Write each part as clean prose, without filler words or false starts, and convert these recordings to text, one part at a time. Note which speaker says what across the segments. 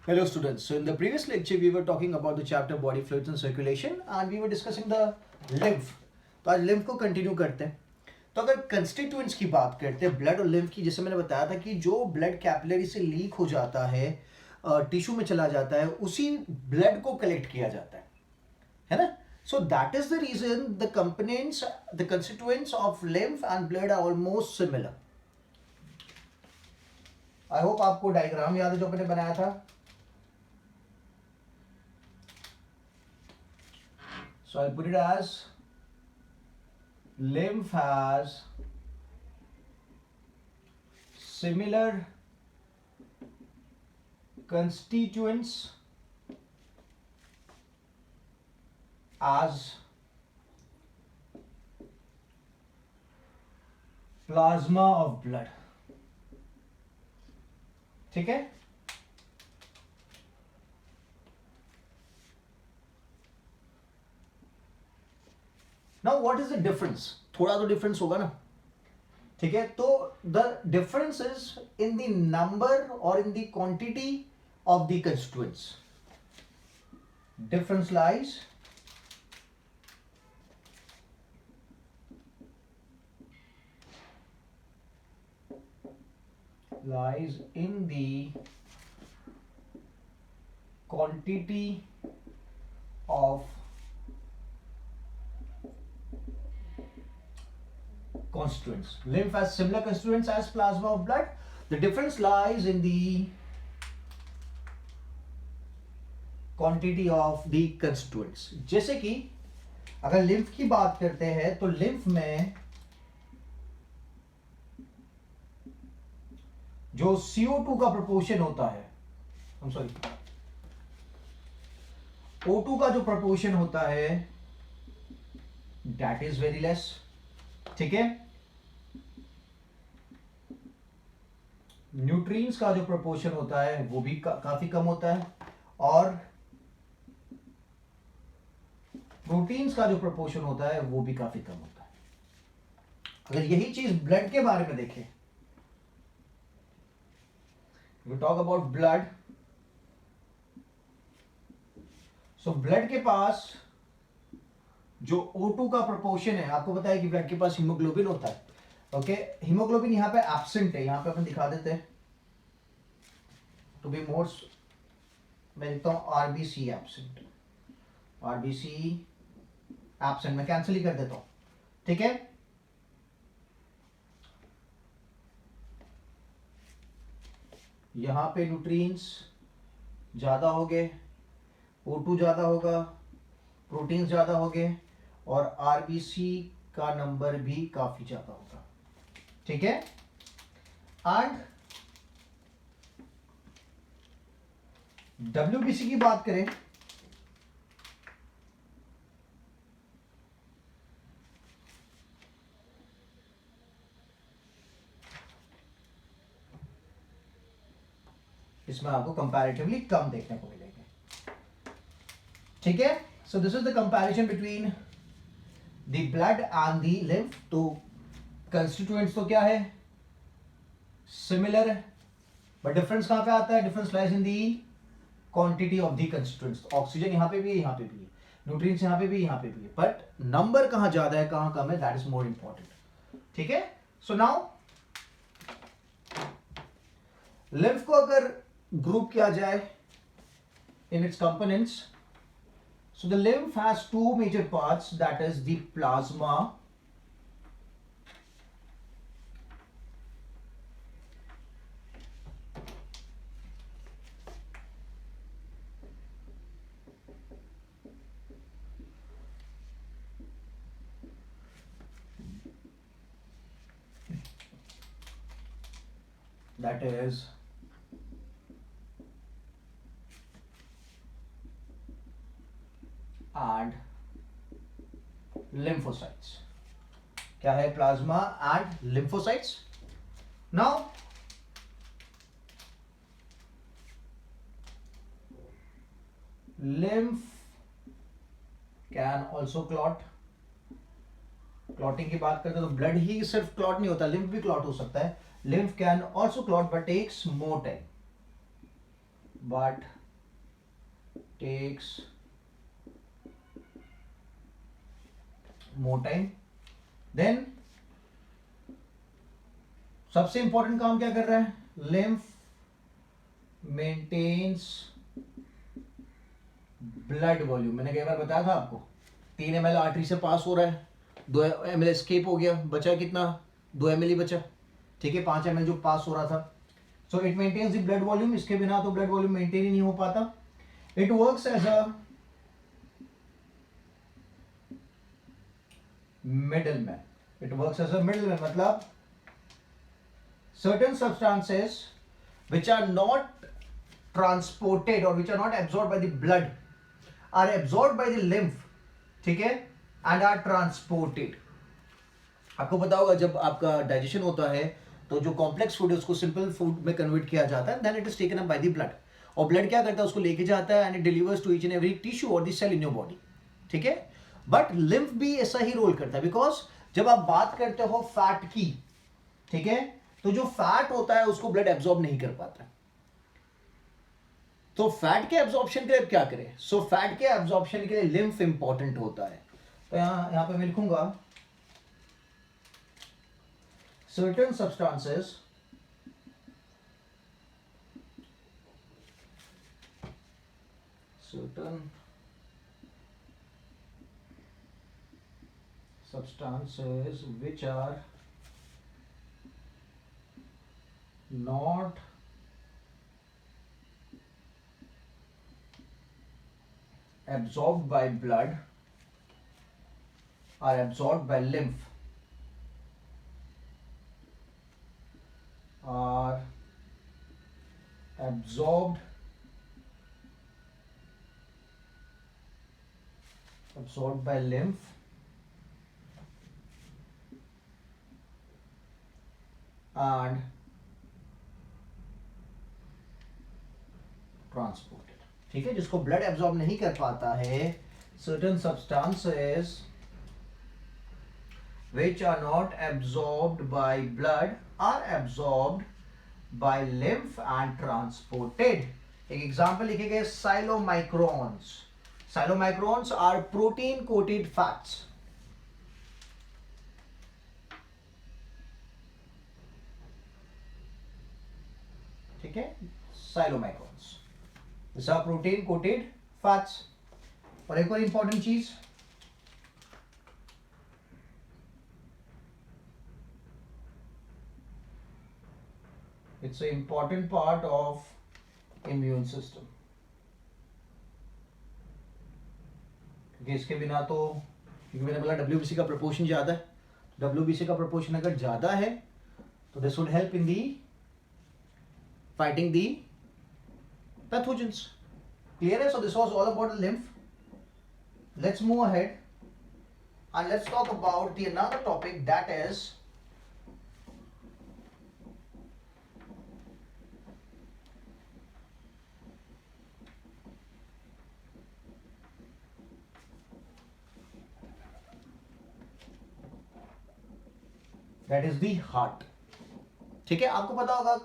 Speaker 1: Hello students. So in the previous lecture we were talking about the chapter body fluids and circulation and we were discussing the lymph. तो आज lymph को continue करते हैं. तो अगर constituents की बात करते हैं ब्लड और lymph की, जैसे मैंने बताया था कि जो ब्लड कैपिलरी से लीक हो जाता है, टिश्यू में चला जाता है, उसी ब्लड को कलेक्ट किया जाता है ना. So that is the reason the components, the constituents of lymph and blood are almost similar. I hope आपको डायग्राम याद है जो मैंने बनाया था. So I'll put it as lymph has similar constituents as plasma of blood. ठीक है. Now what is the difference? थोड़ा तो डिफरेंस होगा ना. ठीक है. तो the difference is in the number और in the quantity of the constituents. Difference lies in the quantity of constituents. Lymph has similar constituents as plasma of blood. The difference lies in the quantity of the constituents. जैसे कि अगर lymph की बात करते हैं तो lymph में जो CO2 का प्रोपोर्शन होता है, O2 का जो प्रोपोर्शन होता है, दैट इज वेरी लेस. ठीक है. न्यूट्रिएंट्स का जो प्रोपोर्शन होता है वो भी काफी कम होता है, और प्रोटीन्स का जो प्रोपोर्शन होता है वो भी काफी कम होता है. अगर यही चीज ब्लड के बारे में देखें, we talk about blood. So blood के पास जो O2 का प्रोपोर्शन है, आपको पता है कि ब्लड के पास हीमोग्लोबिन होता है. ओके. हीमोग्लोबिन यहाँ पे एब्सेंट है. यहाँ पे अपन दिखा देते हैं टू बी मोर. मैं लिखता हूँ आरबीसी एब्सेंट. आरबीसी एब्सेंट मैं कैंसिल ही कर देता हूँ. ठीक है. यहाँ पे न्यूट्रिएंट्स ज़्यादा हो गए, O2 ज़्यादा होगा, प्रोटीन्स ज़्यादा हो गए, और आरबीसी का नंबर भी काफ़ी ज़्यादा होगा. ठीक है. एंड डब्ल्यूबीसी की बात करें इसमें आपको कंपैरेटिवली कम देखने को मिलेंगे. ठीक है. So this is the comparison between the blood and the lymph. तो कंस्टिट्यूएंट्स तो क्या है, सिमिलर है, बट डिफरेंस कहां पे आता है? Difference lies in the quantity of the constituents. Oxygen यहां पे भी है, यहां पे भी है, न्यूट्रिएंट्स यहां पे भी, यहां पे भी है, बट नंबर कहां ज्यादा है, कहां कम है, दैट इज मोर इंपॉर्टेंट. ठीक है. सो नाउ लिम्फ को अगर ग्रुप किया जाए in its components, so the lymph has two major parts, that is the plasma that is and lymphocytes. क्या है? Plasma and lymphocytes. Now lymph can also clot. Clotting की बात करते हैं तो ब्लड ही सिर्फ क्लॉट नहीं होता, लिम्फ भी क्लॉट हो सकता है. Lymph can also clot but takes more time. but takes more time. Then सबसे इंपॉर्टेंट काम क्या कर रहा है? Lymph maintains blood volume. मैंने कई बार बताया था आपको, 3 ml आर्टरी से पास हो रहा है, 2 ml एस्केप हो गया, बचा कितना? 2 ml ही बचा. ठीक है, 5 ml जो पास हो रहा था. So it maintains the blood volume. इसके बिना तो ब्लड वॉल्यूम मेंटेन ही नहीं हो पाता. It works as a middleman. It works as a middleman मतलब certain substances which are not transported or which are not absorbed by the blood are absorbed by the lymph. ठीक है, and are transported. आपको पता होगा जब आपका digestion होता है तो जो कॉम्प्लेक्स फूड है उसको सिंपल फूड में कन्वर्ट किया जाता है, then it is taken up by the blood. और ब्लड क्या करता है? उसको लेके जाता है and it delivers to each and every tissue और the cell in your body. ठीक है, बट लिम्फ भी ऐसा ही रोल करता है, बिकॉज जब आप बात करते हो फैट की, ठीक है, तो जो फैट होता है उसको ब्लड एब्जॉर्ब नहीं कर पाता. तो फैट के एब्जॉर्प्शन के लिए क्या करें? सो फैट के एब्जॉर्प्शन के लिए लिम्फ इंपॉर्टेंट होता है. तो यहां पे मैं लिखूंगा certain substances which are not absorbed by blood are absorbed by lymph are absorbed by lymph and transported. ठीक है, जिसको ब्लड एब्जॉर्ब नहीं कर पाता है, certain substances which are not absorbed by blood are absorbed by lymph and transported. एक example लिखेंगे, chylomicrons. Chylomicrons are protein coated fats. ठीक है, chylomicrons this are protein coated fats. और एक और इंपॉर्टेंट चीज, it's an important part of immune system. क्योंकि इसके बिना तो, क्योंकि मैंने बोला WBC का प्रपोर्शन ज्यादा है, WBC का प्रपोर्शन अगर ज्यादा है तो this would help in the fighting the pathogens. Clear है? So this was all about the lymph. Let's move ahead and let's talk about the another topic, that is the heart. ठीक है, आपको पता होगा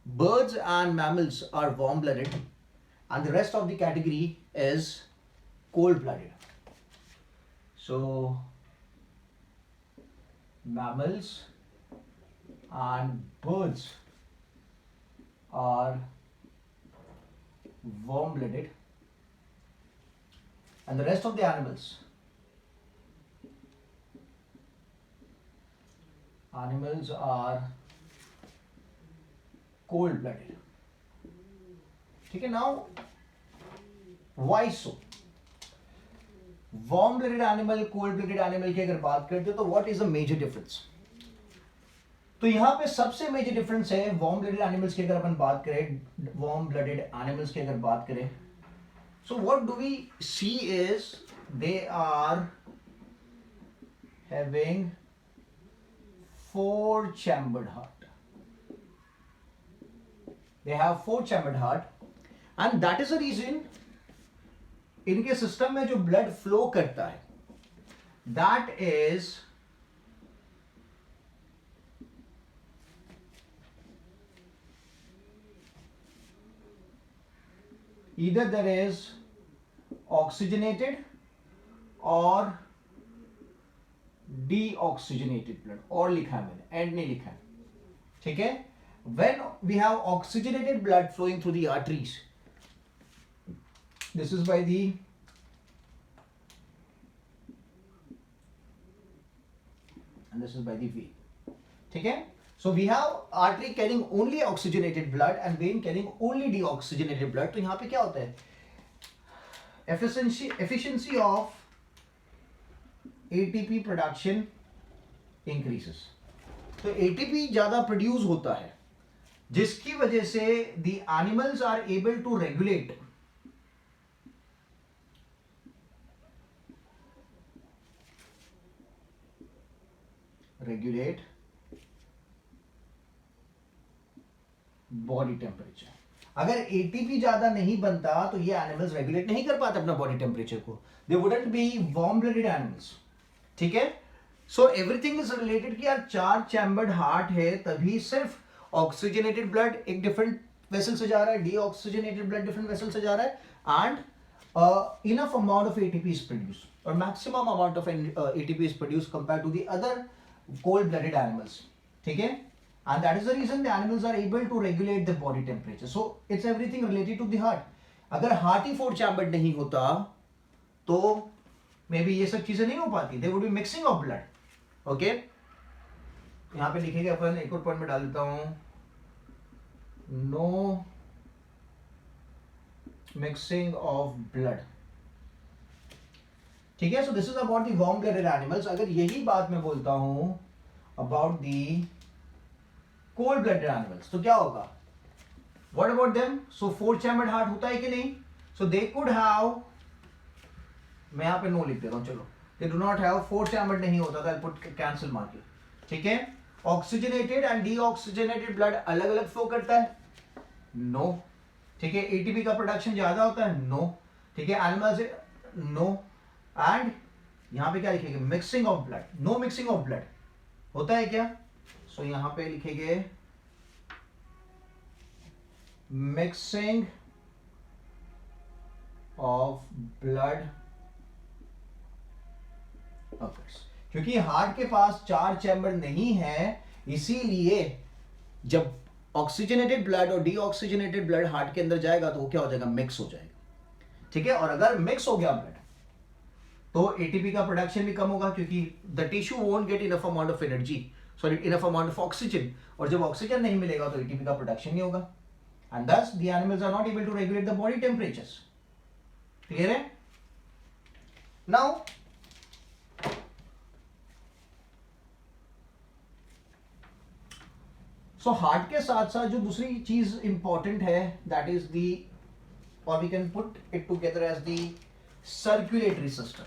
Speaker 1: birds and mammals are warm blooded and the rest of the category is cold blooded. So mammals and birds are warm blooded and the rest of the animals are cold blooded. ठीक है, now why so? Warm blooded animal, cold blooded animal की अगर बात करते हो तो what is the major difference? तो यहां पे सबसे मेजर डिफरेंस है वार्म ब्लडेड एनिमल्स की अगर अपन बात करें, वार्म ब्लडेड एनिमल्स की अगर बात करें, so what do we see is they are having 4 chambered heart. They have 4 chambered heart and that is the reason इनके सिस्टम में जो ब्लड फ्लो करता है, that is either there is oxygenated or deoxygenated blood, और लिखा है मैंने, and नहीं लिखा है, ठीक है. When we have oxygenated blood flowing through the arteries, this is by the and this is by the vein, ठीक है. So we have artery carrying only oxygenated blood and vein carrying only deoxygenated blood. तो यहाँ पे क्या होता है, efficiency of ATP production increases. तो ATP ज्यादा प्रोड्यूस होता है, जिसकी वजह से the animals are able to regulate body temperature. अगर एटीपी ज्यादा नहीं बनता तो ये एनिमल्स रेगुलेट नहीं कर पाते अपना बॉडी टेम्परेचर को. They wouldn't be warm blooded animals, ठीक है. सो एवरीथिंग इज रिलेटेड कि यार 4 चैम्बर्ड हार्ट है, तभी सिर्फ ऑक्सीजनेटेड ब्लड एक डिफरेंट वेसल से जा रहा है, डीऑक्सीजनेटेड ब्लड डिफरेंट वेसल से जा रहा है, and enough amount of ATP is produce, और maximum amount of ATP is produce compare to the other cold blooded animals, ठीक है. And that is the reason the animals are able to regulate the body temperature. So it's everything related to the heart. अगर heart ही 4 chambered नहीं होता तो may be ये सब चीजें नहीं हो पाती. There would be mixing of blood. Okay? यहाँ पे लिखेंगे अपन, एक और पॉइंट में डाल देता हूँ, no mixing of blood. ठीक है. So this is about the warm blooded animals. अगर यही बात मैं बोलता हूँ about the cold blooded animals, तो क्या होगा, what about them. So 4 chambered heart होता है कि नहीं. सो दे कुड हैव, मैं यहां पे नो लिख देता हूं, चलो, they do not have 4 chambered नहीं होता था, आई पुट कैंसिल मार्क, ठीक है. ऑक्सीजनेटेड एंड डीऑक्सीजनेटेड ब्लड अलग अलग फ्लो करता है, नो, ठीक है. एटीपी का प्रोडक्शन ज्यादा होता है, नो, ठीक है. Animals, no. एंड यहां पे क्या लिखेंगे, mixing of blood, no mixing of blood होता है क्या. सो यहां पे लिखेंगे मिक्सिंग ऑफ ब्लड अकर्स. क्योंकि हार्ट के पास 4 चैम्बर नहीं है, इसीलिए जब ऑक्सीजनेटेड ब्लड और डीऑक्सीजनेटेड ब्लड हार्ट के अंदर जाएगा तो वो क्या हो जाएगा, मिक्स हो जाएगा, ठीक है. और अगर मिक्स हो गया ब्लड तो एटीपी का प्रोडक्शन भी कम होगा, क्योंकि the tissue won't get enough amount of energy, sorry enough amount of oxygen, और जब ऑक्सीजन नहीं मिलेगा तो एटीपी का प्रोडक्शन नहीं होगा, and thus the animals are not able to regulate the body temperatures. Clear है. नाउ सो हार्ट के साथ साथ जो दूसरी चीज इंपॉर्टेंट है, दैट इज दी, और we can put it together as the circulatory system.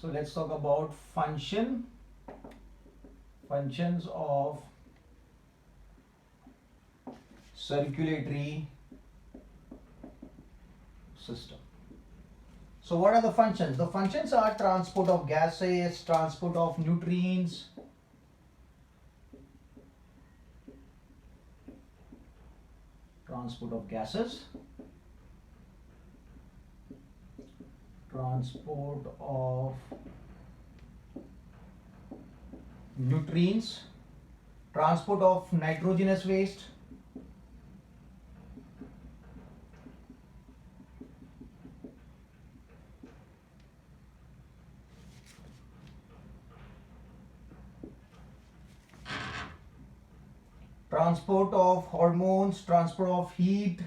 Speaker 1: So let's talk about functions of circulatory system. So what are the functions? The functions are transport of gases, transport of nutrients, transport of gases, transport of nutrients, transport of nitrogenous waste, transport of hormones, transport of heat,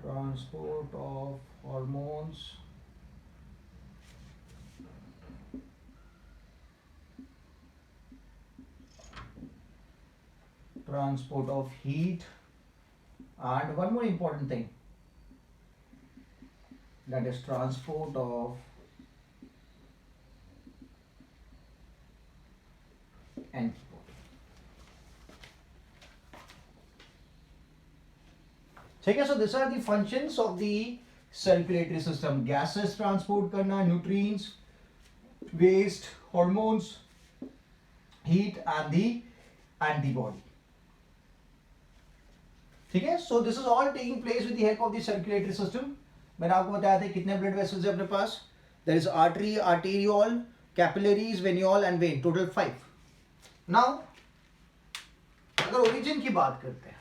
Speaker 1: transport of hormones, transport of heat, and one more important thing, that is transport of antibody. ठीक है. So these are the functions of the circulatory system. Gases transport करना, nutrients, waste, hormones, heat, and the and the body. ठीक है, so this is all taking place with the help of the circulatory system. मैंने आपको बताया था कितने blood vessels है अपने पास। There is artery, arteriole, capillaries, venule and vein, total 5। Now अगर ओरिजिन की बात करते हैं,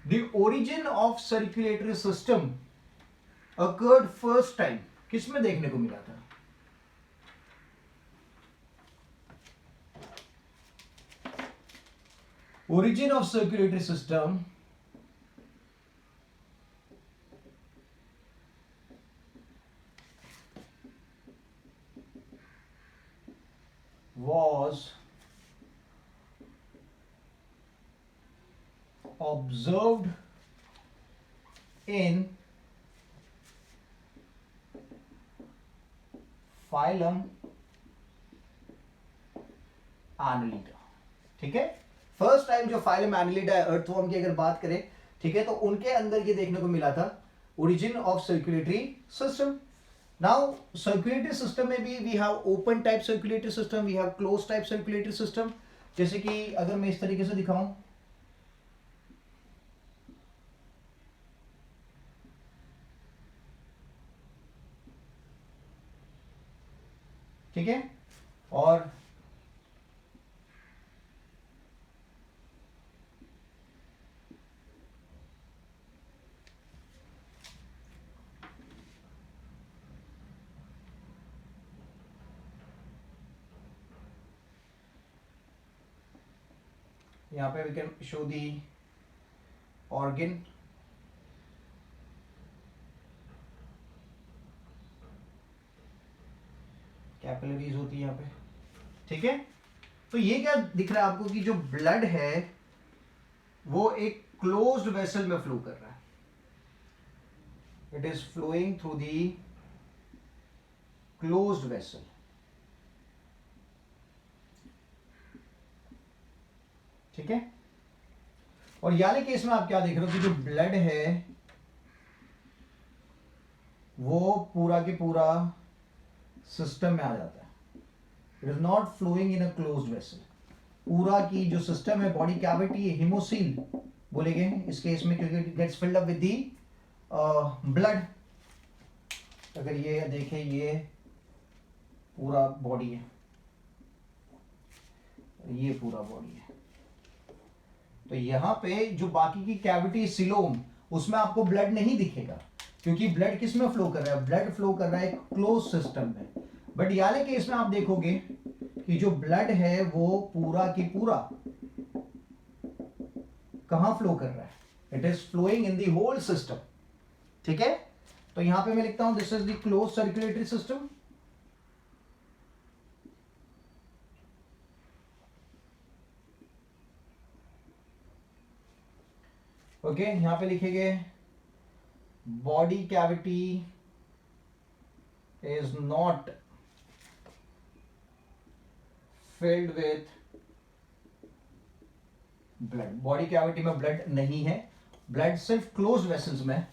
Speaker 1: the origin of circulatory system occurred first time किस में देखने को मिला था? Origin of circulatory system was observed in phylum Annelida। ठीक है, फर्स्ट टाइम जो फाइलम एनालिडा है, अर्थवर्म की अगर बात करें, ठीक है, तो उनके अंदर ये देखने को मिला था origin of circulatory system. Now circulatory system में भी we have open type circulatory system, we have close type circulatory system. जैसे कि अगर मैं इस तरीके से दिखाऊं, ठीक है, और यहाँ पे we can show the organ, capillaries होती है यहाँ पे। ठीक है, तो ये क्या दिख रहा है आपको कि जो ब्लड है वो एक क्लोज्ड वेसल में फ्लो कर रहा है। It is flowing through the closed vessel. ठीक है, और याले केस में आप क्या देख रहे हो कि जो ब्लड है वो पूरा के पूरा सिस्टम में आ जाता है। It is not flowing in a closed vessel. पूरा की जो सिस्टम है, बॉडी कैविटी, हिमोसील बोलेंगे इस केस में, क्योंकि it gets filled up with the blood. अगर ये देखें, ये पूरा बॉडी है, ये पूरा बॉडी है, तो यहां पे जो बाकी की कैविटी सिलोम, उसमें आपको ब्लड नहीं दिखेगा, क्योंकि ब्लड किस में फ्लो कर रहा है? ब्लड फ्लो कर रहा है एक क्लोज सिस्टम में। बट याले केस में आप देखोगे कि जो ब्लड है वो पूरा की पूरा कहां फ्लो कर रहा है? It is flowing in the whole system. ठीक है, तो यहां पे मैं लिखता हूं this is the close circulatory system. Okay, यहां पे लिखेंगे body cavity is not filled with blood. Body cavity में ब्लड नहीं है, ब्लड सिर्फ क्लोज वेसल्स में।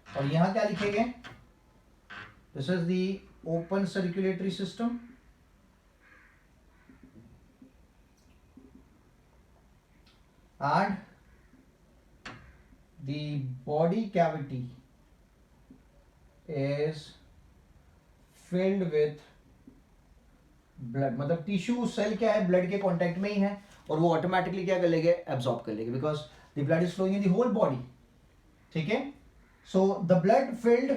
Speaker 1: और यहां क्या लिखेंगे? This is the open circulatory system. And the body cavity is filled with blood। मतलब टिश्यू सेल क्या है? ब्लड के कांटेक्ट में ही है, और वो ऑटोमेटिकली क्या कर लेंगे? एब्जॉर्ब कर लेंगे, because the blood is flowing in the whole body. ठीक है, so the blood filled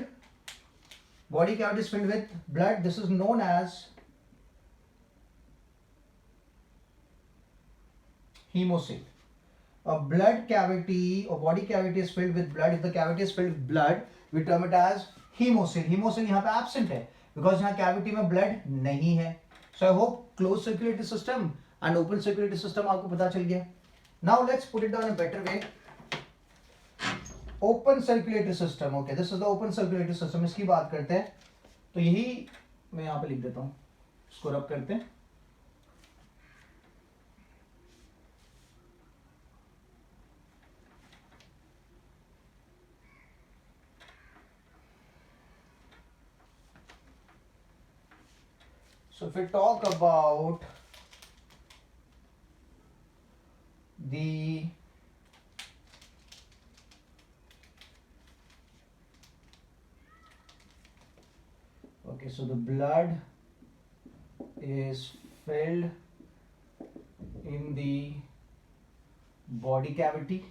Speaker 1: body cavity is filled with blood. This is known as hemocyte। A blood cavity or body cavity is filled with blood. If the cavity is filled with blood, we term it as hemocyte। hemocyte यहाँ पे absent है because यहाँ cavity में blood नहीं है। So I hope closed circulatory system and open circulatory system आपको पता चल गया। Now let's put it down in a better way। Open circulatory system, okay, this is the open circulatory system। इसकी बात करते हैं, तो यही मैं यहाँ पे लिख देता हूँ, इसको रब करते हैं। So if we talk about the okay, so the blood is filled in the body cavity,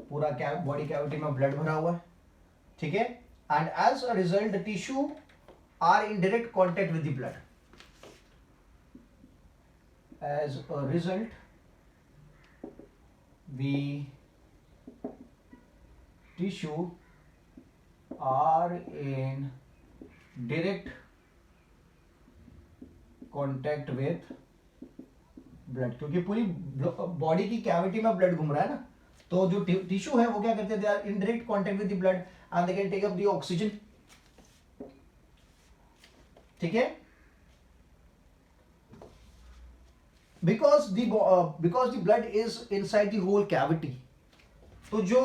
Speaker 1: पूरा बॉडी कैविटी में ब्लड भरा हुआ है, ठीक है, and as a result the tissue are in direct contact with the blood. As a result, the tissue are in direct contact with blood, क्योंकि पूरी body की कैविटी में ब्लड घूम रहा है ना, तो जो टिश्यू है वो क्या करते हैं, they are in direct contact with the blood and they can take up the oxygen. ठीक है, because the blood is inside the whole cavity, तो जो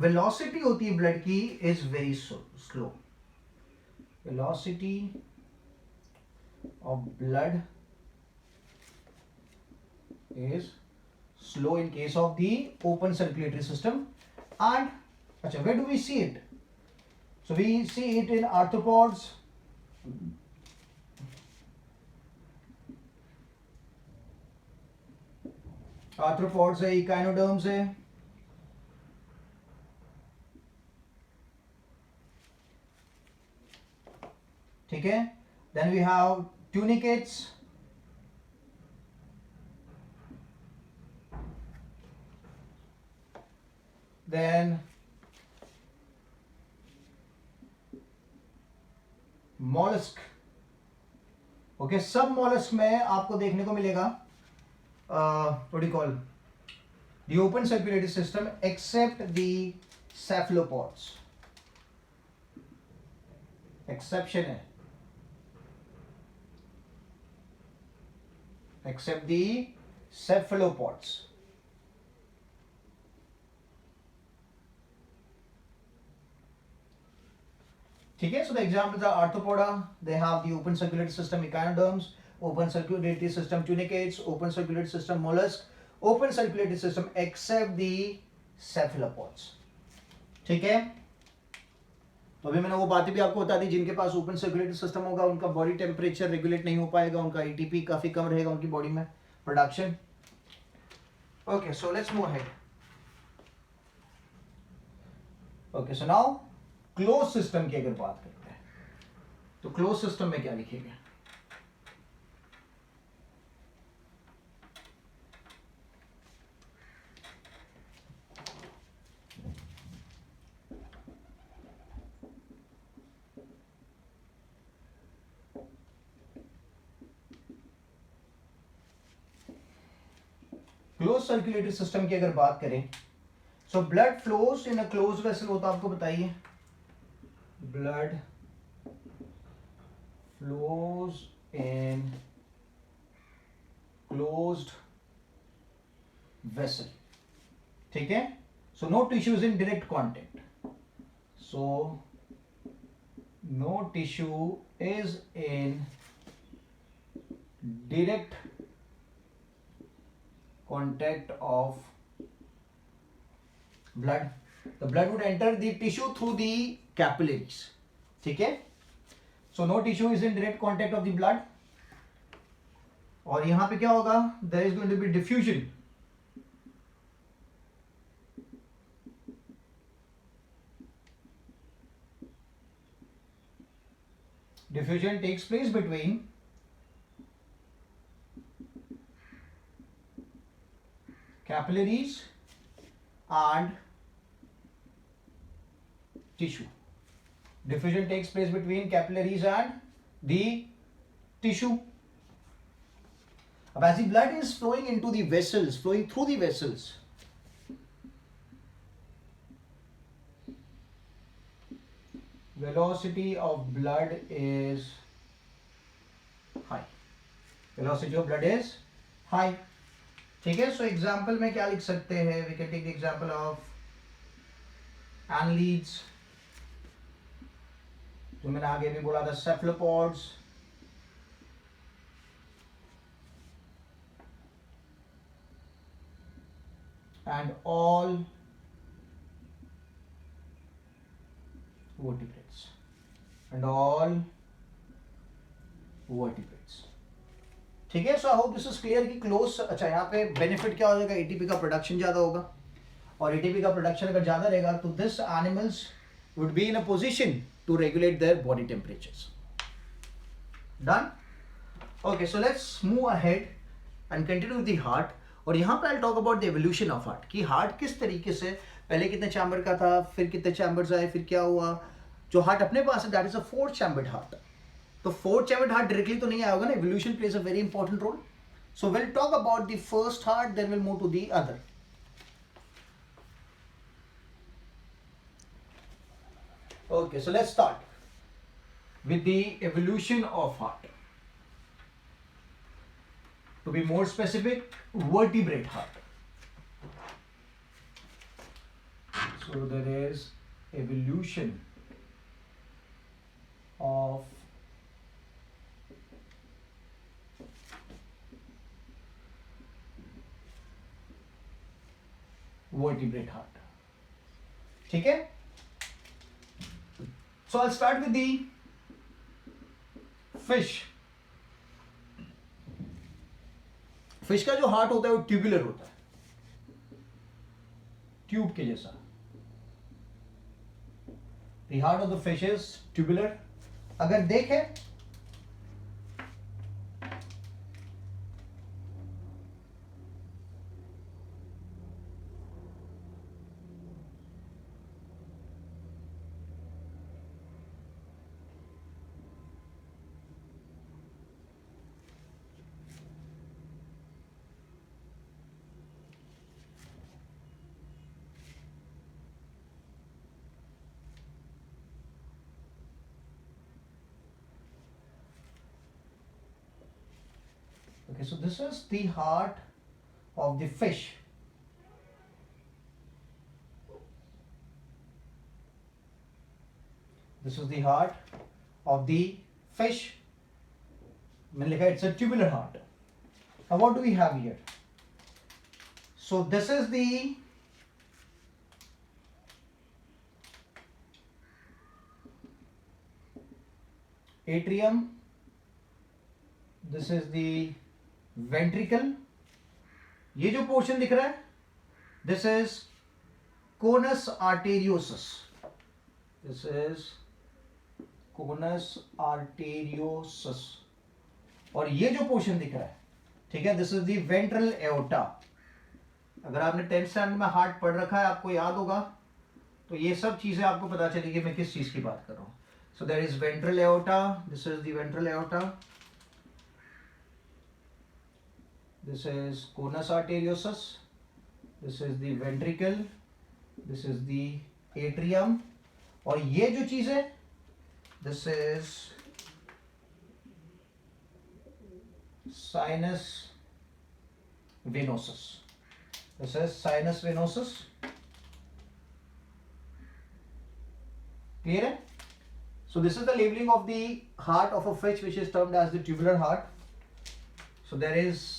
Speaker 1: velocity होती है blood की is very slow. Velocity of blood is slow in case of the open circulatory system. And अच्छा, where do we see it? So we see it in arthropods, arthropods है, echinoderms है, ठीक है, then we have tunicates, then mollusc. Okay, सब mollusc में आपको देखने को मिलेगा what do you call the open circulatory system except the cephalopods. Exception है, except the cephalopods. ठीक है, so the examples are arthropoda, they have the open circulatory system echinoderms, open circulatory system tunicates, open circulatory system mollusk, open circulatory system except the cephalopods. ठीक है, तो अभी मैंने वो बातें भी आपको बता दी, जिनके पास ओपन सर्कुलेटरी सिस्टम होगा उनका बॉडी टेम्परेचर रेगुलेट नहीं हो पाएगा, उनका एटीपी काफी कम रहेगा उनकी बॉडी में production. Okay, so let's move ahead. Okay, so now close system की अगर बात करते हैं तो क्लोज सिस्टम में क्या लिखेंगे? क्लोज सर्कुलेटरी सिस्टम की अगर बात करें, so blood flows in a close vessel होता है, आपको बताइए, blood flows in closed vessel. ठीक है, so no tissue is in direct contact, so no tissue is in direct contact of blood. The blood would enter the tissue through the capillaries. ठीक है, so no tissue is in direct contact of the blood. और यहां पे क्या होगा? There is going to be diffusion. Diffusion takes place between capillaries and tissue. Diffusion takes place between capillaries and the tissue. Now, as the blood is flowing into the vessels, flowing through the vessels, velocity of blood is high. Velocity of blood is high. ठीक है, so example में क्या लिख सकते हैं? We can take the example of annelids, जो मैंने आगे भी बोला था, सेफलोपॉड्स, and all vertebrates and all vertebrates. ठीक है. So I hope this is clear कि क्लोज. अच्छा, यहाँ पे बेनिफिट क्या हो जाएगा, एटीपी का प्रोडक्शन ज्यादा होगा, और एटीपी का प्रोडक्शन अगर ज्यादा रहेगा तो this animals would be in a position to regulate their body temperatures. Done. Okay, so let's move ahead and continue with the heart. और यहाँ पे I talk about the evolution of heart, कि heart किस तरीके से पहले कितने chamber का था, फिर कितने चैम्बर्स आए, फिर क्या हुआ. जो हार्ट अपने पास है that is a 4 chambered heart. तो 4 चैम्बर्ड हार्ट डायरेक्टली तो नहीं आया होगा ना, evolution plays a very important role. So will talk about the first heart, then will move to the other. Okay, so let's start with the evolution of heart. To be more specific, vertebrate heart. So there is evolution of vertebrate heart. ठीक है. So I'll start with the fish. Fish का जो heart होता है वो tubular होता है, tube के जैसा. The heart of the fish is tubular. अगर देखें okay, so this is the heart of the fish. This is the heart of the fish. मैंने लिखा it's a tubular heart. Now what do we have here? So this is the atrium. This is the ventricle. ये जो portion दिख रहा है this is conus arteriosus. This is conus arteriosus. और ये जो पोर्शन दिख रहा है, ठीक है, this is the ventral aorta. अगर आपने 10th स्टैंडर्ड में हार्ट पढ़ रखा है, आपको याद होगा, तो ये सब चीजें आपको पता चलेगी मैं किस चीज की बात कर रहा हूं. So there is ventral aorta. This is the ventral aorta. This is conus arteriosus. This is the ventricle. This is the atrium. और ये जो चीज है this is sinus venosus. This is sinus venosus. Clear है? So this is the labeling of the heart of a fish, which is termed as the tubular heart. So there is,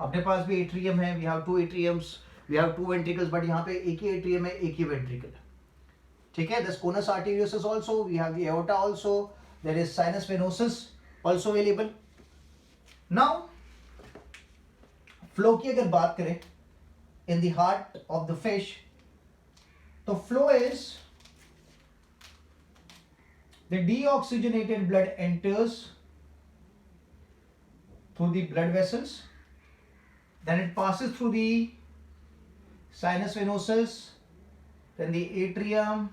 Speaker 1: अपने पास भी atrium है, we have 2 atriums, we have 2 ventricles, but यहाँ पे एक ही atrium है, एक ही ventricle. ठीक है. This conus arteriosus also, we have the aorta also, there is sinus venosus also available. Now flow की अगर बात करें in the heart of the fish, तो flow is the deoxygenated blood enters through the blood vessels, then it passes through the sinus venosus, then the atrium,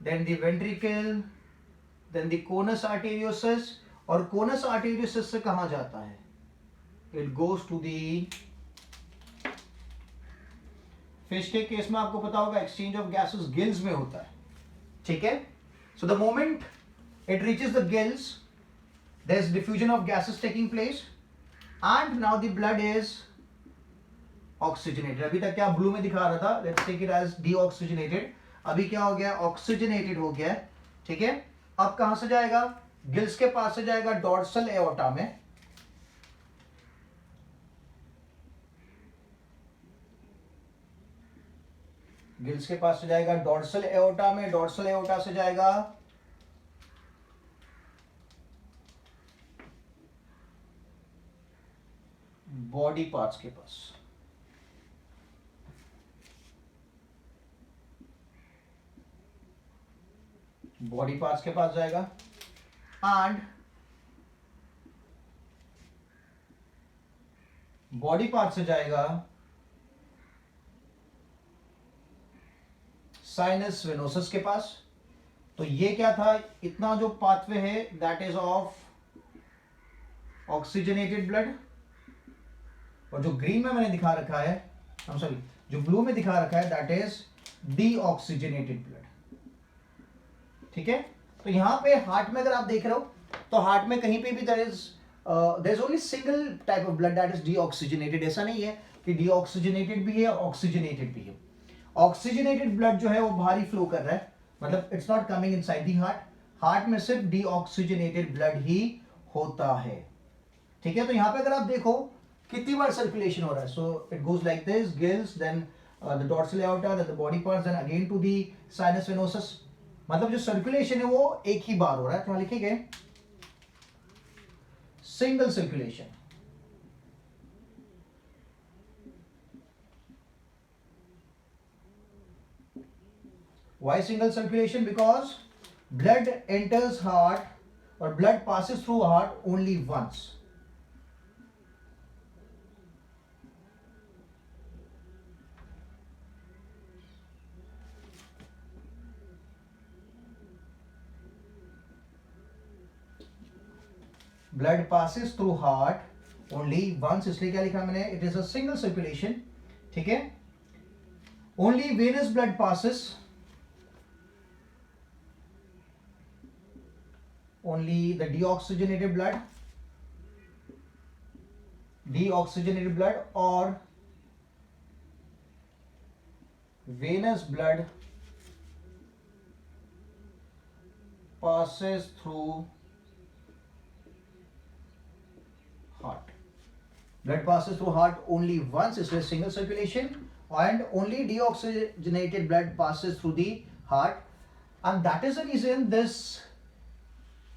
Speaker 1: then the ventricle, then the conus arteriosus. और conus arteriosus से कहाँ जाता है? It goes to the fish के case में आपको पता होगा exchange of gases gills में होता है. ठीक है. So the moment it reaches the gills, there is diffusion of gases taking place, and now the blood is oxygenated. अभी तक क्या ब्लू में दिखा रहा था, let's take it as deoxygenated. अभी क्या हो गया, ऑक्सीजनेटेड हो गया. ठीक है. अब कहां से जाएगा, गिल्स के पास से जाएगा डॉर्सल एओर्टा में. गिल्स के पास से जाएगा डॉर्सल एओर्टा में, डॉर्सल एओर्टा से जाएगा बॉडी पार्ट्स के पास, बॉडी पार्ट्स के पास जाएगा एंड बॉडी पार्ट से जाएगा साइनस वेनोसस के पास। तो ये क्या था, इतना जो पाथवे है that is of oxygenated blood, और जो ग्रीन में मैंने दिखा रखा है, सॉरी जो ब्लू में दिखा रखा है दैट इज डीऑक्सीजनेटेड ब्लड। ठीक है, तो यहां पे हार्ट में अगर आप देख रहे हो तो हार्ट में कहीं पे भी there is only single type of blood that is deoxygenated. ऐसा नहीं है कि डीऑक्सीजनेटेड भी है ऑक्सीजनेटेड भी है। ऑक्सीजनेटेड ब्लड जो है वो बाहर ही फ्लो कर रहा है, मतलब it's not coming inside the heart. Heart में सिर्फ डीऑक्सीजनेटेड ब्लड ही होता है। ठीक है, तो यहां पे अगर आप देखो कितनी बार सर्कुलेशन हो रहा है, so it goes like this, gills, then the dorsal aorta, then the body parts, then again to the sinus venosus. मतलब जो सर्कुलेशन है वो एक ही बार हो रहा है। तो लिखेंगे single circulation. Why single circulation? Because blood enters heart or blood passes through heart only once. Blood passes through heart only once, इसलिए क्या लिखा मैंने, it is a single circulation। ठीक है, only venous blood passes, only the deoxygenated blood or venous blood passes through heart. Blood passes through heart only once, is a single circulation, and only deoxygenated blood passes through the heart, and that is the reason this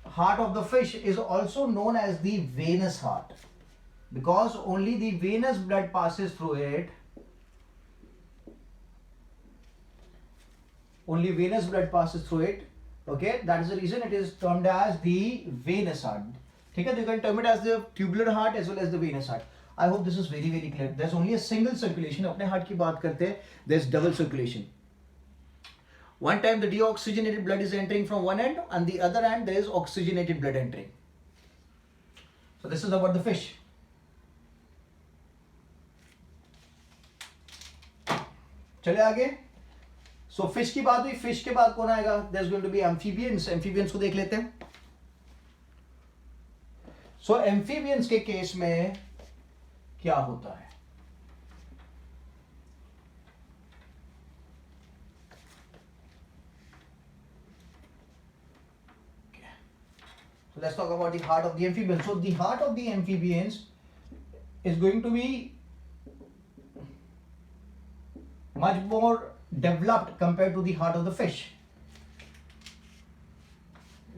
Speaker 1: heart of the fish is also known as the venous heart, because only the venous blood passes through it. Only venous blood passes through it. Okay, that is the reason it is termed as the venous heart. ठीक है, you can term it as the tubular heart as well as the venous heart. I hope this is very very clear. There's only a single circulation. अपने heart की बात करते हैं, there's double circulation. One time the deoxygenated blood is entering from one end, and the other end there is oxygenated blood entering. So this is about the fish. चले आगे। So fish की बात हुई, fish के बाद कौन आएगा? There's going to be amphibians. Amphibians को देख लेते हैं। So amphibians के केस में क्या होता है? So let's talk about the heart of the amphibians. So the heart of the amphibians is going to be much more developed compared to the heart of the fish.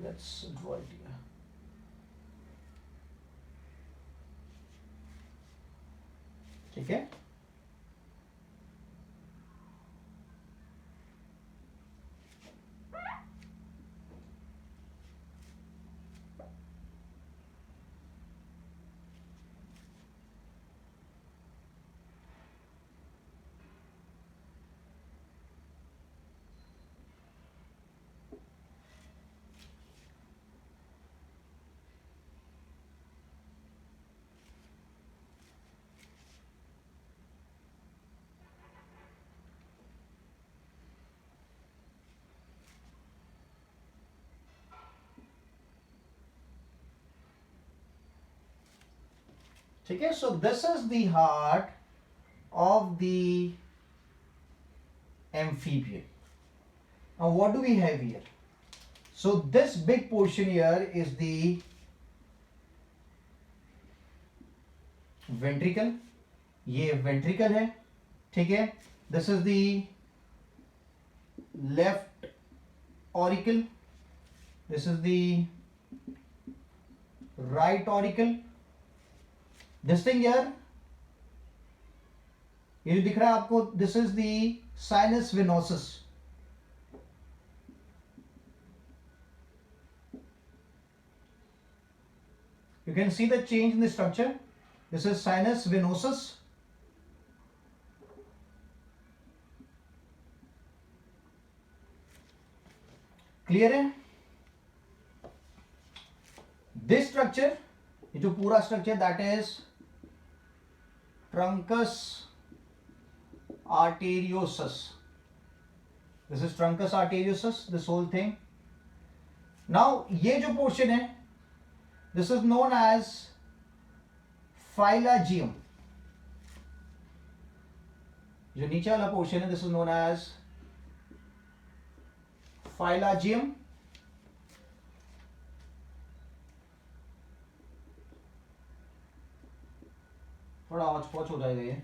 Speaker 1: Let's draw it here. ठीक है, ठीक है। So this is the heart of the amphibian. Now what do we have here? So this big portion here is the ventricle. ये ventricle है, ठीक है। This is the left auricle, this is the right auricle. This thing here, ये जो दिख रहा है आपको, this is the sinus venosus. You can see the change in the structure. This is sinus venosus. Clear है? This structure, ये जो पूरा structure, that is trunks arteriosus. This is truncus arteriosus, this whole thing. Now ये जो portion है, this is known as phylagium. जो नीचे वाला पोर्शन है, this is known as phylagium. थोड़ा हौच-पौच हो जाएगा ये.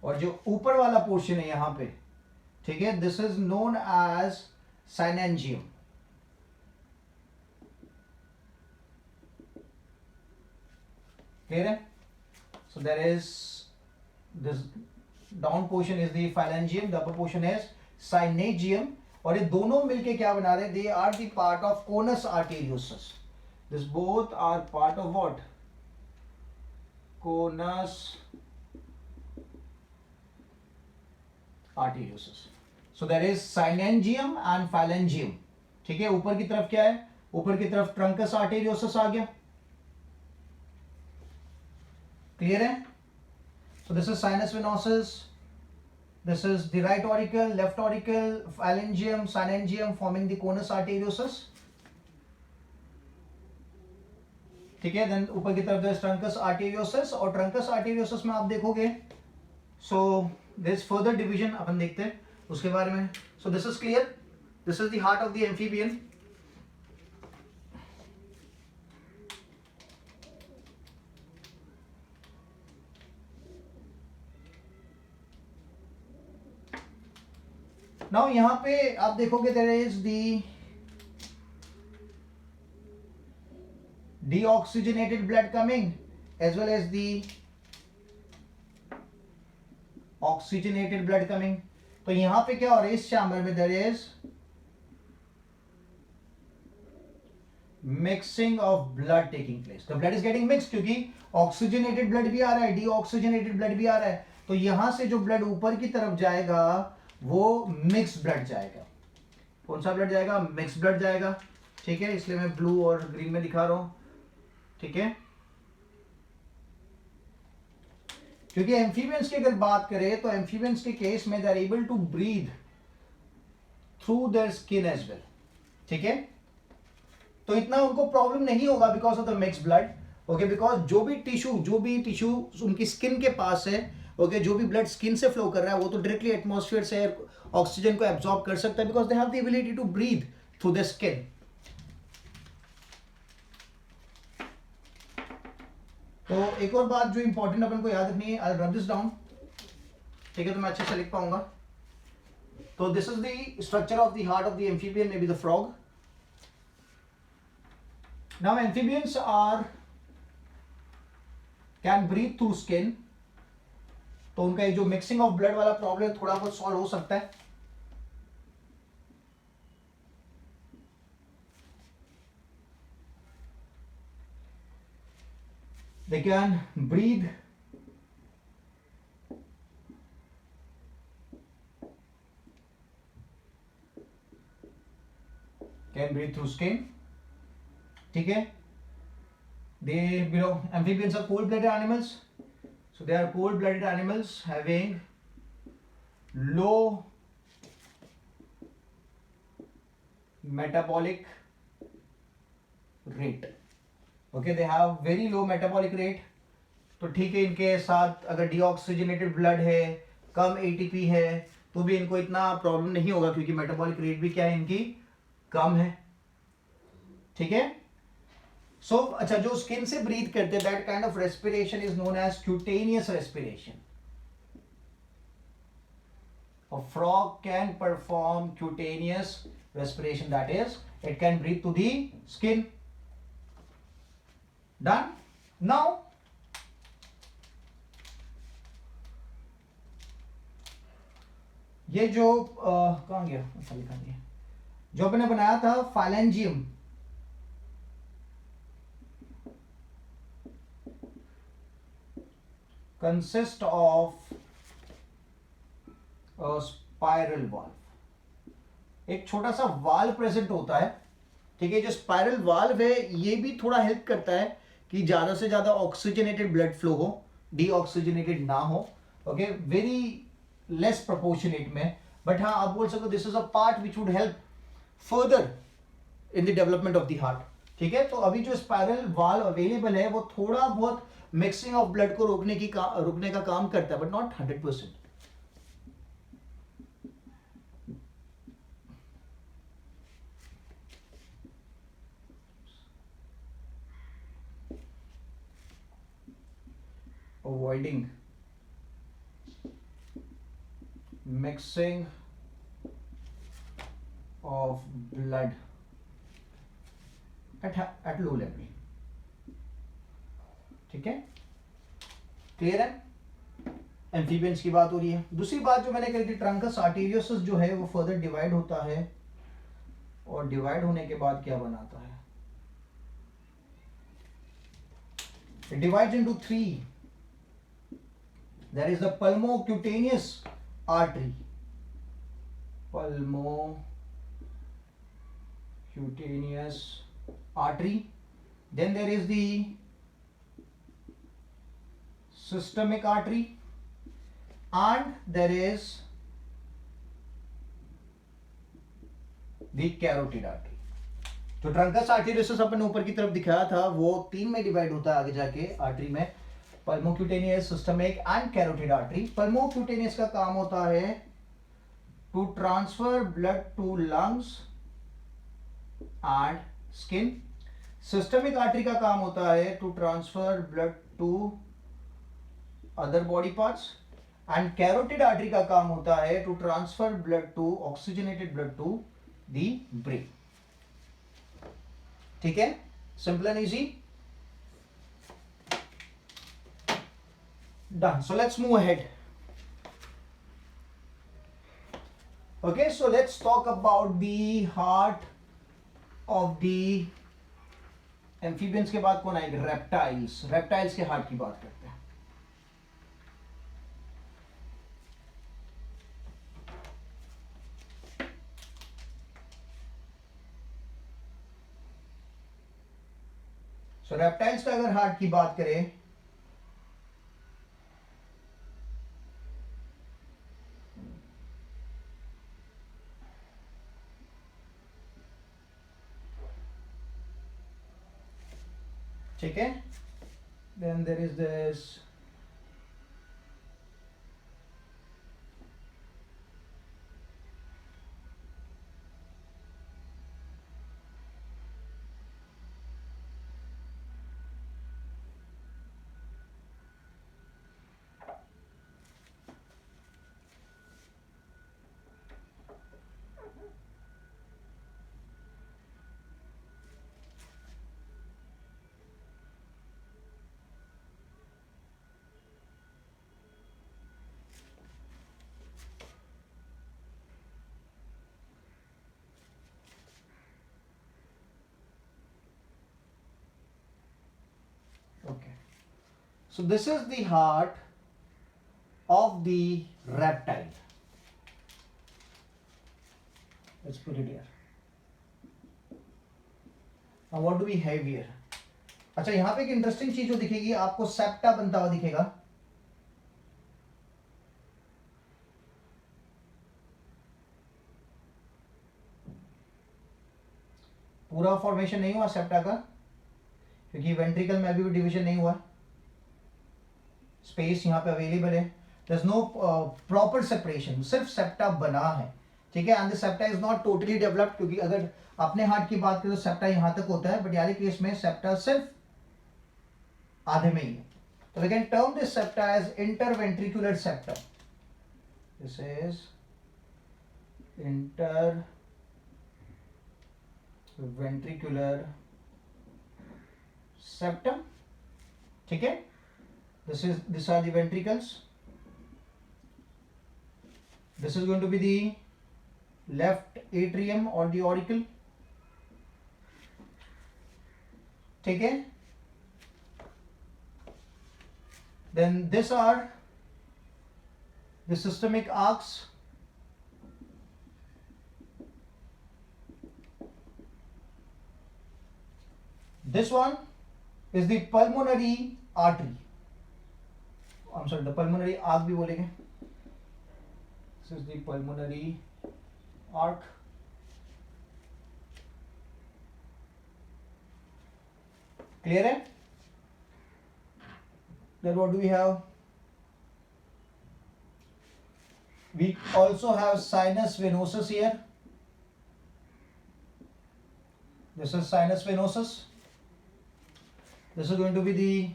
Speaker 1: और जो ऊपर वाला पोर्शन है यहां पे, ठीक है, this is known as synangium. Clear है? So there is this down portion is the pylangium, the upper portion is synangium. और ये दोनों मिलके क्या बना रहे हैं? They are the part of conus arteriosus. This both are part of what? Conus arteriosus. So there is synangium and phalangium. ठीक है, ऊपर की तरफ क्या है? ऊपर की तरफ ट्रंकस arteriosus आ गया. क्लियर है? So this is sinus venosus. This is the right auricle, left auricle, phalangium, synangium forming the conus arteriosus. ठीक है, देन ऊपर की तरफ ट्रंकस arteriosus. और ट्रंकस arteriosus में आप देखोगे, so there is further division, अपन देखते हैं उसके बारे में. So this is clear. This is the heart of the amphibian. Now यहाँ पे आप देखोगे there is the deoxygenated blood coming as well as the oxygenated blood coming. तो यहां पे क्या हो रहा है? इस चैम्बर में there is mixing of blood taking place. The blood is getting mix, क्योंकि ऑक्सीजनेटेड ब्लड भी आ रहा है, डीऑक्सीजनेटेड ब्लड भी आ रहा है. तो यहां से जो ब्लड ऊपर की तरफ जाएगा वो मिक्स ब्लड जाएगा. कौन सा ब्लड जाएगा? मिक्स ब्लड जाएगा. ठीक है, इसलिए मैं ब्लू और ग्रीन में दिखा रहा हूं. ठीक है, क्योंकि एम्फीबियंस की अगर बात करें तो एम्फीबियंस के केस में they are able to breathe through their skin as well. ठीक है, तो इतना उनको प्रॉब्लम नहीं होगा because of the mix blood. Okay, because जो भी टिश्यू उनकी स्किन के पास है, ओके, जो भी ब्लड स्किन से फ्लो कर रहा है वो तो डायरेक्टली एटमॉस्फेयर से ऑक्सीजन को एब्जॉर्ब कर सकता है because they have the ability to breathe through the skin. तो एक और बात जो इंपॉर्टेंट अपन को याद रखनी है, आई रब दिस डाउन. ठीक है, तो मैं अच्छे से लिख पाऊंगा. तो this is the structure of the heart of the amphibian, maybe the frog. Now amphibians are can breathe through skin. तो उनका ये जो मिक्सिंग ऑफ ब्लड वाला प्रॉब्लम थोड़ा बहुत सॉल्व हो सकता है. They can breathe through skin. ठीक है, they belong, amphibians are cold-blooded animals. So they are cold-blooded animals having low metabolic rate. Okay, they have very low metabolic rate. तो ठीक है, इनके साथ अगर डीऑक्सीजनेटेड ब्लड है, कम एटीपी है, तो भी इनको इतना प्रॉब्लम नहीं होगा क्योंकि मेटाबॉलिक रेट भी क्या है इनकी? कम है. ठीक है, सो अच्छा, जो स्किन से ब्रीथ करते हैं that kind of respiration is known as cutaneous respiration. A frog can perform cutaneous respiration, that is, it can breathe to the skin. Done? Now, ये जो कहाँ गया, अच्छा लिखा नहीं है, जो अपने बनाया था फाइलेंजियम, कंसिस्ट ऑफ स्पाइरल वाल्व। एक छोटा सा वाल्व प्रेजेंट होता है, ठीक है। जो स्पाइरल वाल्व है ये भी थोड़ा हेल्प करता है कि ज्यादा से ज्यादा ऑक्सीजनेटेड ब्लड फ्लो हो, डीऑक्सीजनेटेड ना हो, ओके, वेरी लेस प्रोपोर्शनेट में। बट हाँ, आप बोल सकते हो this is a part which would help further in the development of the heart, ठीक है। तो अभी जो स्पाइरल वाल्व अवेलेबल है वो थोड़ा बहुत मिक्सिंग ऑफ ब्लड को रोकने का काम करता है, but not 100%। Avoiding mixing of blood at low level, ठीक है, क्लियर है। एम्फीबियंस की बात हो रही है। दूसरी बात जो मैंने कही थी, ट्रंकस आर्टेरियोसस जो है वो फर्दर डिवाइड होता है, और डिवाइड होने के बाद क्या बनाता है, it divides into three. There is the pulmocutaneous artery, pulmocutaneous artery. Then there is the systemic artery, and there is the carotid artery. जो ट्रंकस आर्टेरियोसस अपन ऊपर की तरफ दिखाया था वो तीन में डिवाइड होता है आगे जाके आर्टरी में, pulmocutaneous, systemic and carotid artery. Pulmocutaneous का काम होता है to transfer blood to lungs and skin. Systemic artery का काम होता है to transfer blood to other body parts, and carotid artery का काम होता है to transfer blood to oxygenated blood to the brain, ठीक है, simple and easy. Done. So let's move ahead. Okay, so let's talk about the heart of the amphibians। के बाद कौन आएगा, reptiles। reptiles के हार्ट की बात करते हैं। So reptiles का अगर हार्ट की बात करें, ठीक है, then there is this okay, so this is the heart of the reptile। let's put it here। now what do we have here? अच्छा, यहां पे एक इंटरेस्टिंग चीज जो दिखेगी आपको, सेप्टा बनता हुआ दिखेगा। पूरा फॉर्मेशन नहीं हुआ सेप्टा का, क्योंकि वेंट्रिकल में अभी भी डिवीजन नहीं हुआ, स्पेस यहाँ पे अवेलेबल है। There is no proper separation, सिर्फ सेप्टा बना है, ठीक है। And the septa is not totally developed, क्योंकि अगर अपने हार्ट की बात करें तो सेप्टा यहाँ तक होता है, बट यारी केस में सेप्टा सिर्फ आधे में ही है। तो we can term this septa as interventricular septum. This is interventricular septum. ठीक है, this are the ventricles. This is going to be the left atrium or the auricle. ठीक है, then these are the systemic arcs. This one is the pulmonary artery. I'm sorry, the pulmonary arc भी बोलेंगे. This is the pulmonary arc. Clear है? Then what do we have? We also have sinus venosus here. This is sinus venosus. This is going to be the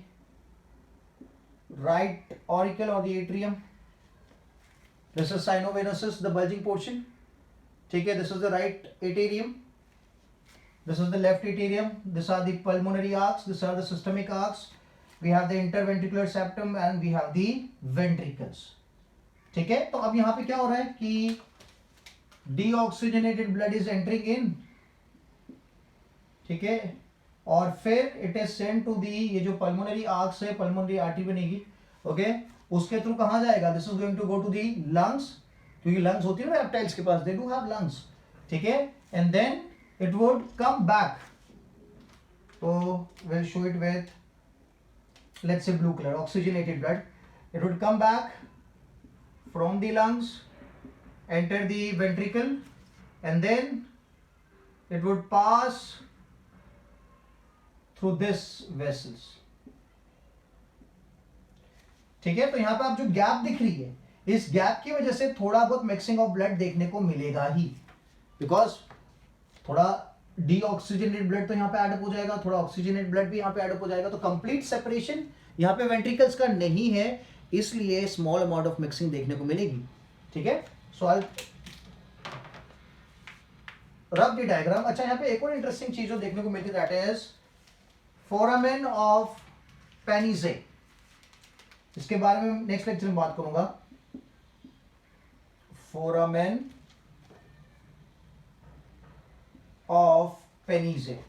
Speaker 1: right auricle or the atrium. This is sinovenosus, the bulging portion. ठीक है, this is the right atrium. This is the left atrium. These are the pulmonary arcs. These are the systemic arcs. We have the interventricular septum and we have the ventricles. ठीक है, तो अब यहाँ पे क्या हो रहा है कि deoxygenated blood is entering in. ठीक है, और फिर it is send to the, ये जो पल्मोनरी आर्क्स है, पल्मोनरी आर्टरी बनेगी, ओके, उसके थ्रू कहाँ जाएगा? This is going to go to the lungs, क्योंकि लंग्स होती है ना रेप्टाइल्स के पास, दे डू हैव लंग्स. ठीक है, and then it would come back. तो will show it with let's say blue colour, oxygenated blood. It would come back from the lungs, enter the ventricle, and then it would pass through this vessels. ठीक है, तो यहां पे आप जो gap दिख रही है, इस गैप की वजह से थोड़ा बहुत मिक्सिंग ऑफ ब्लड देखने को मिलेगा ही, बिकॉज थोड़ा डीऑक्सीजनेटेड ब्लड तो यहां पे एडअप हो जाएगा, थोड़ा ऑक्सीजनेटेड ब्लड भी यहां पे एडअप हो जाएगा. तो कंप्लीट सेपरेशन यहां पे वेंट्रिकल्स का नहीं है, इसलिए स्मॉल अमाउंट ऑफ मिक्सिंग देखने को मिलेगी. ठीक है, सो आई रब द डायग्राम. अच्छा, यहाँ पे एक और इंटरेस्टिंग चीज जो देखने को मिलती है, दैट इज फोरामेन ऑफ पेनिजे. इसके बारे में नेक्स्ट लेक्चर में बात करूंगा. Foramen of Panizza.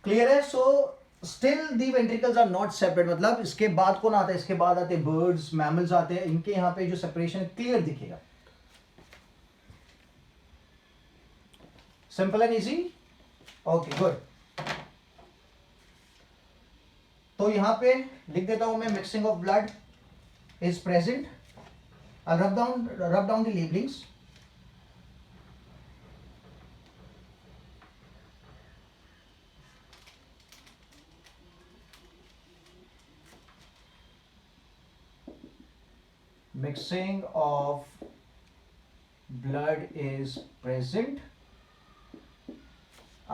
Speaker 1: क्लियर है? So still the ventricles are not separate. मतलब इसके बाद कौन आता है? इसके बाद आते हैं बर्ड्स, मैमल्स आते हैं. इनके यहां पे जो सेपरेशन क्लियर दिखेगा. Simple and easy. Okay, good. तो यहां पे लिख देता हूं मैं, mixing of blood is present. I rub down the labellings. Mixing of blood is present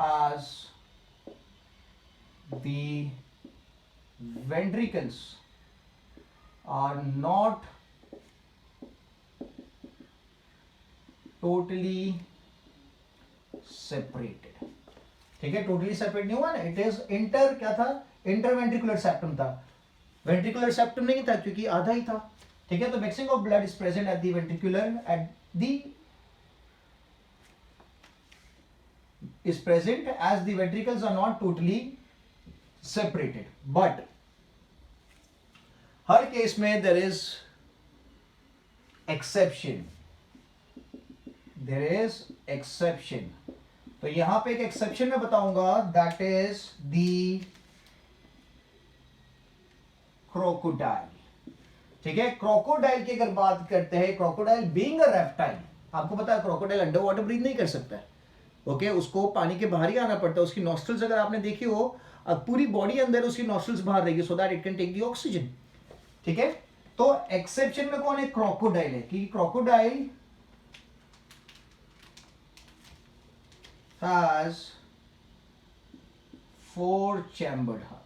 Speaker 1: as the ventricles are not totally separated. ठीक है, टोटली सेपरेट नहीं हुआ ना. इट इज इंटर, क्या था? इंटरवेंट्रिकुलर सेप्टम था, वेंट्रिकुलर सेप्टम नहीं था क्योंकि आधा ही था. ठीक है, तो mixing of blood is present at the ventricular, at the is present as the ventricles are not totally separated. But her case में there is exception. There is exception. तो यहां पे एक एक्सेप्शन मैं बताऊंगा, that is the crocodile. ठीक है, crocodile की अगर बात करते हैं, क्रोकोडाइल बीइंग अ रेप्टाइल, आपको पता है क्रोकोडाइल अंडर वाटर ब्रीथ नहीं कर सकता है. ओके, उसको पानी के बाहर ही आना पड़ता है. उसकी नॉस्ट्रल्स अगर आपने देखी हो, पूरी बॉडी अंदर उसकी नॉस्ट्रल्स बाहर रहेगी, so that it can take the oxygen. ठीक है, तो एक्सेप्शन में कौन है? क्रोकोडाइल है, क्योंकि क्रोकोडाइल हैज 4 चैम्बर्ड हार्ट.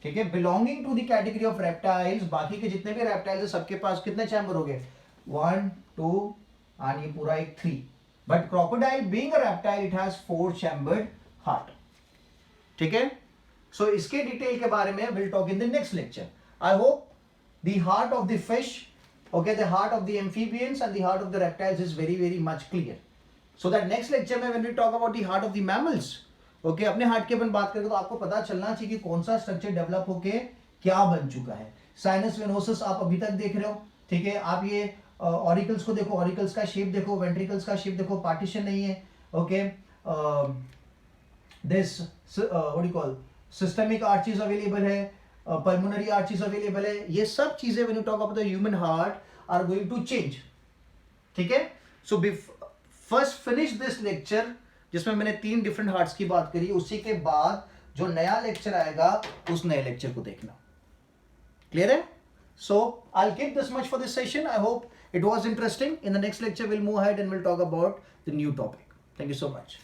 Speaker 1: ठीक है, belonging to the category of reptiles, बाकी के जितने भी रेप्टाइल्स है सबके पास कितने चैम्बर हो गए, 1 2 एंड ये पूरा एक 3, but crocodile being a reptile it has 4 chambered heart. ठीक है, सो इसके डिटेल के बारे में will talk in the next lecture. I hope the heart of the fish, okay, the heart of the amphibians and the heart of the reptiles is very much clear, so that next lecture में when we talk about the heart of the mammals, okay, अपने heart की अपन बात करें तो आपको पता चलना चाहिए कि कौन सा स्ट्रक्चर डेवलप होके क्या बन चुका है। साइनस वेनोसस आप अभी तक देख रहे हो, ठीक है, आप ये ऑरिकल्स को देखो, ऑरिकल्स का शेप देखो, वेंट्रिकल्स का शेप देखो, पार्टीशन नहीं है, okay, this what you call systemic arches available है, पल्मोनरी आर्चेस अवेलेबल है, ये सब चीजें when you talk about the human heart are going to change. ठीक है, so first finish this lecture जिसमें मैंने 3 डिफरेंट हार्ट्स की बात करी, उसी के बाद जो नया लेक्चर आएगा उस नए लेक्चर को देखना। क्लियर है? So I will keep this much for this session. I hope it was interesting. In the next lecture will move ahead and will talk about the new topic. Thank you so much.